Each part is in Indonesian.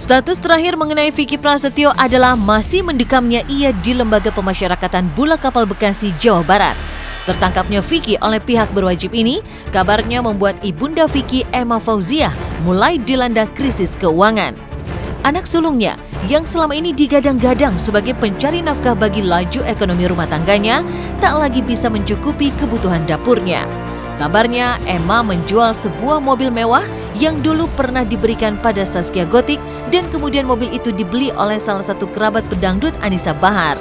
Status terakhir mengenai Vicky Prasetyo adalah masih mendekamnya ia di Lembaga Pemasyarakatan Bulak Kapal Bekasi, Jawa Barat. Tertangkapnya Vicky oleh pihak berwajib ini, kabarnya membuat ibunda Vicky, Emma Fauziah, mulai dilanda krisis keuangan. Anak sulungnya yang selama ini digadang-gadang sebagai pencari nafkah bagi laju ekonomi rumah tangganya, tak lagi bisa mencukupi kebutuhan dapurnya. Kabarnya Emma menjual sebuah mobil mewah yang dulu pernah diberikan pada Zaskia Gotik dan kemudian mobil itu dibeli oleh salah satu kerabat pedangdut Anissa Bahar.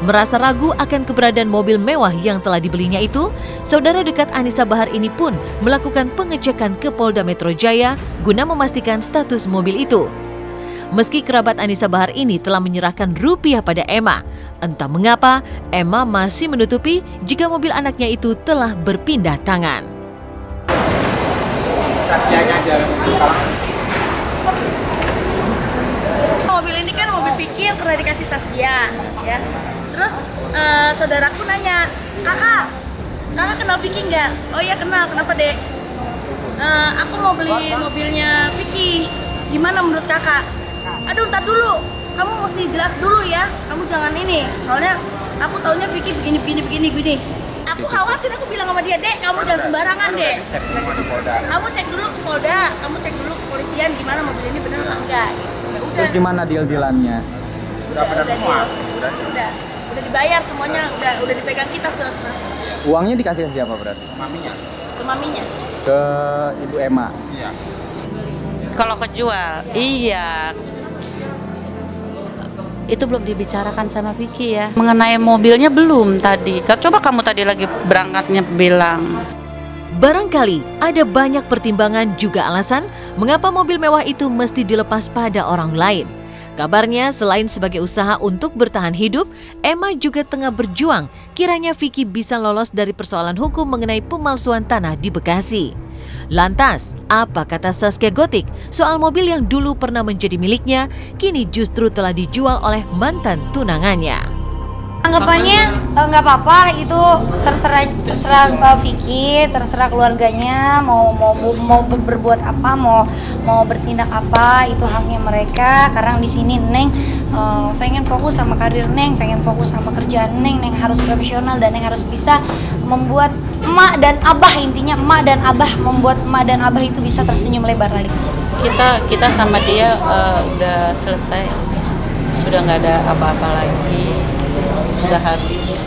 Merasa ragu akan keberadaan mobil mewah yang telah dibelinya itu, saudara dekat Anissa Bahar ini pun melakukan pengecekan ke Polda Metro Jaya guna memastikan status mobil itu. Meski kerabat Anissa Bahar ini telah menyerahkan rupiah pada Emma, entah mengapa Emma masih menutupi jika mobil anaknya itu telah berpindah tangan. Mobil ini kan mobil Vicky yang pernah dikasih Zaskia, ya. Terus saudaraku nanya, kakak kenal Vicky nggak? Oh iya kenal, kenapa dek? Aku mau beli mobilnya Vicky, gimana menurut kakak? Aduh, ntar dulu, kamu mesti jelas dulu ya, kamu jangan ini, soalnya aku taunya Vicky begini. Aku khawatir, aku bilang sama dia, dek, kamu jangan sembarangan dek. Kamu cek dulu ke Polda, kamu cek dulu ke polisian gimana mobil ini benar atau enggak. Ya udah. Terus gimana deal-dealannya? Udah dibayar semuanya, udah dipegang kita surat-surat. Uangnya dikasih ke siapa berarti? Ke maminya. Ke Ibu Emma. Iya. Kalau kejual, iya. Itu belum dibicarakan sama Vicky ya. Mengenai mobilnya belum tadi. Coba kamu tadi lagi berangkatnya bilang. Barangkali ada banyak pertimbangan juga alasan mengapa mobil mewah itu mesti dilepas pada orang lain. Kabarnya selain sebagai usaha untuk bertahan hidup, Emma juga tengah berjuang kiranya Vicky bisa lolos dari persoalan hukum mengenai pemalsuan tanah di Bekasi. Lantas, apa kata Zaskia Gotik soal mobil yang dulu pernah menjadi miliknya, kini justru telah dijual oleh mantan tunangannya? Anggapannya nggak apa-apa, itu terserah Vicky, terserah keluarganya mau berbuat apa, mau bertindak apa, itu haknya mereka. Karena di sini Neng pengen fokus sama karir Neng, pengen fokus sama kerjaan Neng harus profesional dan Neng harus bisa membuat emak dan abah, intinya emak dan abah, membuat emak dan abah itu bisa tersenyum lebar lagi. Kita sama dia udah selesai, sudah nggak ada apa-apa lagi, sudah habis.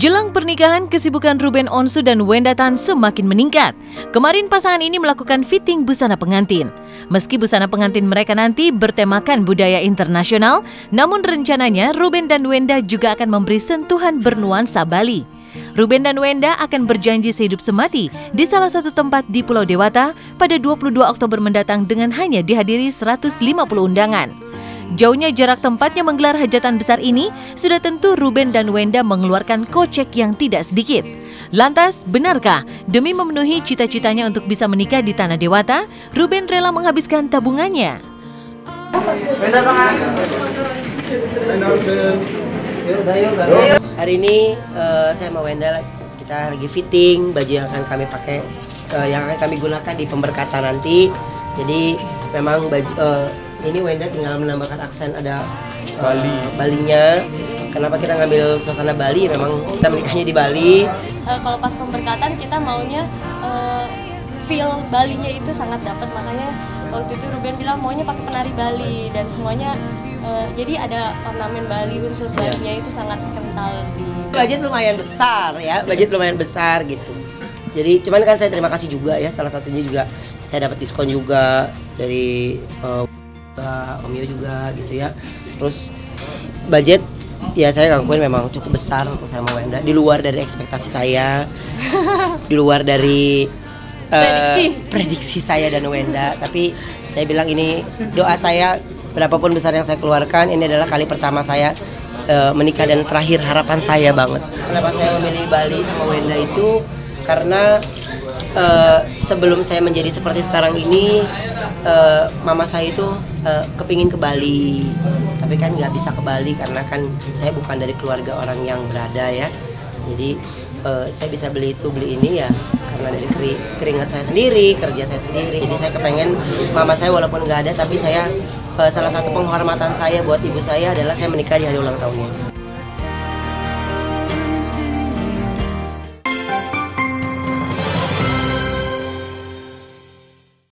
Jelang pernikahan, kesibukan Ruben Onsu dan Wenda Tan semakin meningkat. Kemarin pasangan ini melakukan fitting busana pengantin. Meski busana pengantin mereka nanti bertemakan budaya internasional, namun rencananya Ruben dan Wenda juga akan memberi sentuhan bernuansa Bali. Ruben dan Wenda akan berjanji sehidup semati di salah satu tempat di Pulau Dewata pada 22 Oktober mendatang dengan hanya dihadiri 150 undangan. Jauhnya jarak tempatnya menggelar hajatan besar ini, sudah tentu Ruben dan Wenda mengeluarkan kocek yang tidak sedikit. Lantas, benarkah demi memenuhi cita-citanya untuk bisa menikah di Tanah Dewata, Ruben rela menghabiskan tabungannya? Hari ini saya sama Wenda kita lagi fitting baju yang akan kami pakai, yang akan kami gunakan di pemberkatan nanti. Jadi memang baju ini Wenda tinggal menambahkan aksen ada Balinya. Kenapa kita ngambil suasana Bali? Memang kita menikahnya di Bali. Kalau pas pemberkatan kita maunya feel Balinya itu sangat dapat, makanya waktu itu Ruben bilang maunya pakai penari Bali dan semuanya jadi ada ornamen Bali, unsur Balinya itu sangat kental di. Budget lumayan besar ya, budget lumayan besar gitu. Jadi cuman kan saya terima kasih juga ya, salah satunya juga saya dapat diskon juga dari Om Yo juga gitu ya. Terus budget ya saya ngakuin memang cukup besar untuk saya sama Wenda, di luar dari ekspektasi saya, di luar dari prediksi saya dan Wenda. Tapi saya bilang ini doa saya, berapapun besar yang saya keluarkan, ini adalah kali pertama saya menikah dan terakhir harapan saya banget. Kenapa saya memilih Bali sama Wenda itu karena sebelum saya menjadi seperti sekarang ini, mama saya itu kepingin ke Bali, tapi kan nggak bisa ke Bali karena kan saya bukan dari keluarga orang yang berada ya. Jadi saya bisa beli ini ya karena dari keringat saya sendiri, kerja saya sendiri. Jadi saya kepengen mama saya walaupun nggak ada, tapi saya salah satu penghormatan saya buat ibu saya adalah saya menikah di hari ulang tahunnya.